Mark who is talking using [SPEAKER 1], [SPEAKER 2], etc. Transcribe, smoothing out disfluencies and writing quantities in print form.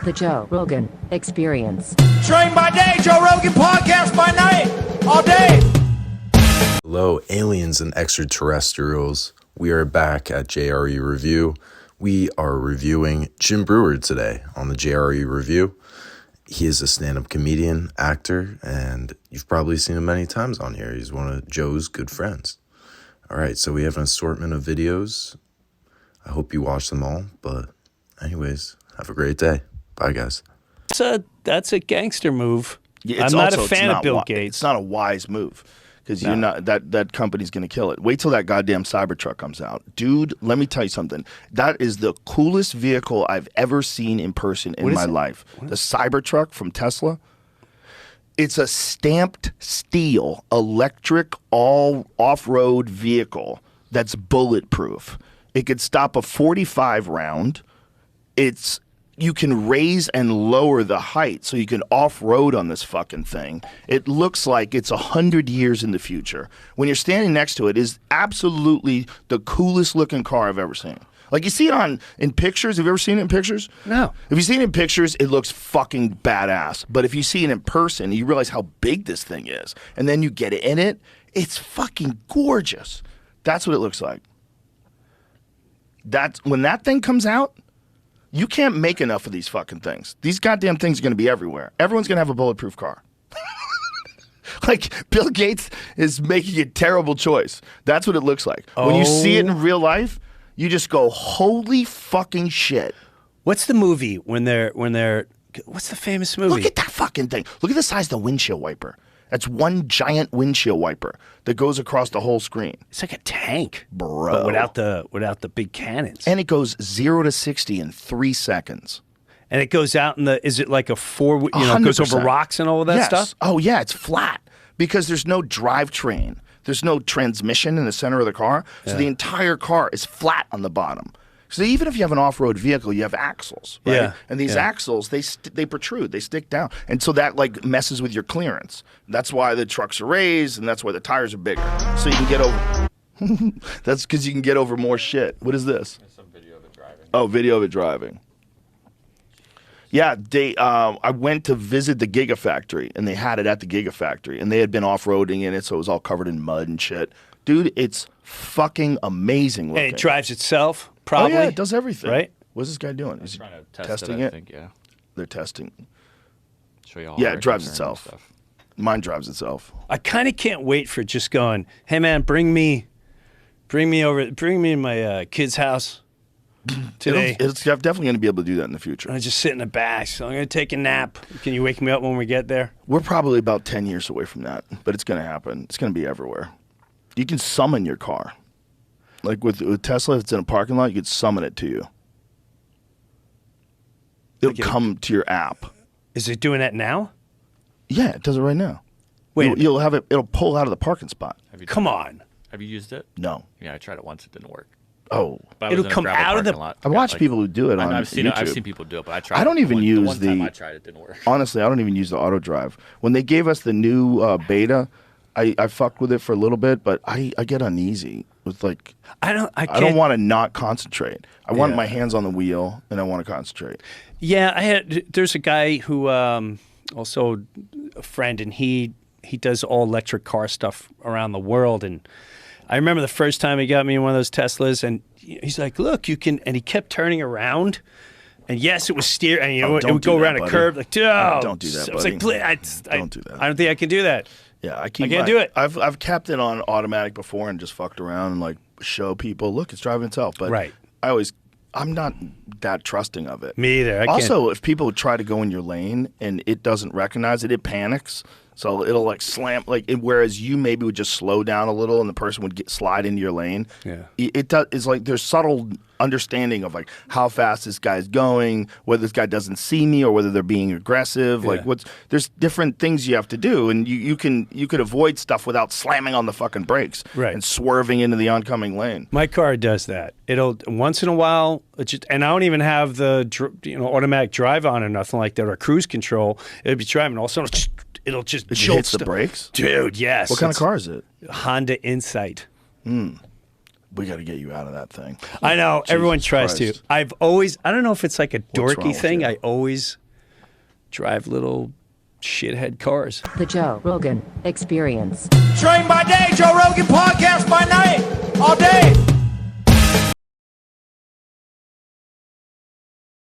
[SPEAKER 1] The Joe Rogan Experience.
[SPEAKER 2] Train by day, Joe Rogan podcast by night, all day.
[SPEAKER 3] Hello, aliens and extraterrestrials. We are back at JRE Review. We are reviewing Jim Breuer today on the JRE Review. He is a stand-up comedian, actor, and you've probably seen him many times on here. He's one of Joe's good friends. All right, so we have an assortment of videos. I hope you watch them all, but anyways, have a great day. Bye, guys.
[SPEAKER 4] That's a gangster move.
[SPEAKER 5] Yeah,
[SPEAKER 4] I'm not a fan of Bill Gates.
[SPEAKER 5] It's not a wise move because you're not that company's going to kill it. Wait till that goddamn Cybertruck comes out, dude. Let me tell you something. That is the coolest vehicle I've ever seen in person in my life. The Cybertruck from Tesla. It's a stamped steel, electric, all off-road vehicle that's bulletproof. It could stop a 45 round. You can raise and lower the height so you can off-road on this fucking thing. It looks like it's 100 years in the future. When you're standing next to it, is absolutely the coolest looking car I've ever seen. Like, you see it in pictures. Have you ever seen it in pictures?
[SPEAKER 4] No.
[SPEAKER 5] If you see it in pictures, it looks fucking badass. But if you see it in person, you realize how big this thing is. And then you get in it, it's fucking gorgeous. That's what it looks like. When that thing comes out, you can't make enough of these fucking things. These goddamn things are going to be everywhere. Everyone's going to have a bulletproof car. Like, Bill Gates is making a terrible choice. That's what it looks like. When you see it in real life, you just go, holy fucking shit.
[SPEAKER 4] What's the movie when they're what's the famous movie?
[SPEAKER 5] Look at that fucking thing. Look at the size of the windshield wiper. That's one giant windshield wiper that goes across the whole screen.
[SPEAKER 4] It's like a tank,
[SPEAKER 5] bro.
[SPEAKER 4] But without the big cannons.
[SPEAKER 5] And it goes 0 to 60 in 3 seconds.
[SPEAKER 4] And it goes out is it like a it goes over rocks and all of that stuff?
[SPEAKER 5] Oh yeah, it's flat because there's no drivetrain. There's no transmission in the center of the car. So the entire car is flat on the bottom. So even if you have an off-road vehicle, you have axles, right?
[SPEAKER 4] Yeah.
[SPEAKER 5] And these axles, they protrude, they stick down. And so that like messes with your clearance. That's why the trucks are raised, and that's why the tires are bigger. So you can get over... That's because you can get over more shit. What is this?
[SPEAKER 6] There's some video of it driving.
[SPEAKER 5] Oh, video of it driving. Yeah, I went to visit the Gigafactory, and they had it at the Gigafactory, and they had been off-roading in it, so it was all covered in mud and shit. Dude, it's fucking amazing looking.
[SPEAKER 4] And it drives itself, probably?
[SPEAKER 5] Oh, yeah, it does everything.
[SPEAKER 4] Right?
[SPEAKER 5] What's this guy doing? Is he
[SPEAKER 6] Trying to
[SPEAKER 5] testing
[SPEAKER 6] I
[SPEAKER 5] it?
[SPEAKER 6] think, yeah.
[SPEAKER 5] They're testing.
[SPEAKER 6] Show you all
[SPEAKER 5] Yeah,
[SPEAKER 6] our
[SPEAKER 5] it drives
[SPEAKER 6] concern and
[SPEAKER 5] itself.
[SPEAKER 6] stuff.
[SPEAKER 5] Mine drives itself.
[SPEAKER 4] I kind of can't wait for just going, hey, man, bring me in my kid's house today.
[SPEAKER 5] It's definitely going to be able to do that in the future.
[SPEAKER 4] I just sit in the back, so I'm going to take a nap. Can you wake me up when we get there?
[SPEAKER 5] We're probably about 10 years away from that, but it's going to happen. It's going to be everywhere. You can summon your car. Like with Tesla, if it's in a parking lot, you could summon it to you. It'll come to your app.
[SPEAKER 4] Is it doing that now?
[SPEAKER 5] Yeah, it does it right now.
[SPEAKER 4] Wait,
[SPEAKER 5] You'll have it. It'll pull out of the parking spot.
[SPEAKER 4] come on.
[SPEAKER 6] Have you used it?
[SPEAKER 5] No.
[SPEAKER 6] Yeah, I tried it once. It didn't work.
[SPEAKER 5] Oh.
[SPEAKER 6] But I
[SPEAKER 4] It'll
[SPEAKER 6] was in a
[SPEAKER 4] come
[SPEAKER 6] gravel
[SPEAKER 4] out of the-
[SPEAKER 6] parking lot.
[SPEAKER 5] I
[SPEAKER 6] Yeah,
[SPEAKER 5] watch
[SPEAKER 6] like-
[SPEAKER 5] people who do it on
[SPEAKER 6] I've seen
[SPEAKER 5] YouTube.
[SPEAKER 6] I've seen people do it, but I tried.
[SPEAKER 5] I don't even use
[SPEAKER 6] the one time
[SPEAKER 5] the-
[SPEAKER 6] I tried it didn't work.
[SPEAKER 5] Honestly, I don't even use the auto drive. When they gave us the new beta, I fucked with it for a little bit, but I get uneasy with like
[SPEAKER 4] I
[SPEAKER 5] I don't want to not concentrate. I want my hands on the wheel and I want to concentrate.
[SPEAKER 4] Yeah, there's a guy who also a friend, and he does all electric car stuff around the world. And I remember the first time he got me in one of those Teslas, and he's like, "Look, you can," and he kept turning around. And yes, it was steer, and it would go around a curve. Like,
[SPEAKER 5] don't do that,
[SPEAKER 4] I was like,
[SPEAKER 5] don't do that.
[SPEAKER 4] I don't think I can do that.
[SPEAKER 5] Yeah, I
[SPEAKER 4] can't do it.
[SPEAKER 5] I've kept it on automatic before and just fucked around and like show people, look, it's driving itself. But
[SPEAKER 4] Right.
[SPEAKER 5] I'm not that trusting of it.
[SPEAKER 4] Me either. I
[SPEAKER 5] Also, if people try to go in your lane and it doesn't recognize it, it panics. So it'll like slam, whereas you maybe would just slow down a little and the person would slide into your lane.
[SPEAKER 4] Yeah.
[SPEAKER 5] It's like there's subtle understanding of like how fast this guy's going, whether this guy doesn't see me or whether they're being aggressive.
[SPEAKER 4] Yeah.
[SPEAKER 5] Like there's different things you have to do, and you could avoid stuff without slamming on the fucking brakes and swerving into the oncoming lane.
[SPEAKER 4] My car does that. It'll once in a while, and I don't even have the automatic drive on or nothing like that or cruise control. It'll be driving, all of a sudden it'll just
[SPEAKER 5] It hits the brakes,
[SPEAKER 4] dude. Yes.
[SPEAKER 5] What kind of car is it?
[SPEAKER 4] Honda Insight.
[SPEAKER 5] We got to get you out of that thing.
[SPEAKER 4] I know. Everyone
[SPEAKER 5] Jesus
[SPEAKER 4] tries
[SPEAKER 5] Christ.
[SPEAKER 4] to. I don't know if it's like a
[SPEAKER 5] wrong
[SPEAKER 4] dorky
[SPEAKER 5] with
[SPEAKER 4] thing.
[SPEAKER 5] you?
[SPEAKER 4] I always drive little shithead cars.
[SPEAKER 1] The Joe Rogan Experience.
[SPEAKER 2] Train by day, Joe Rogan podcast by night. All day.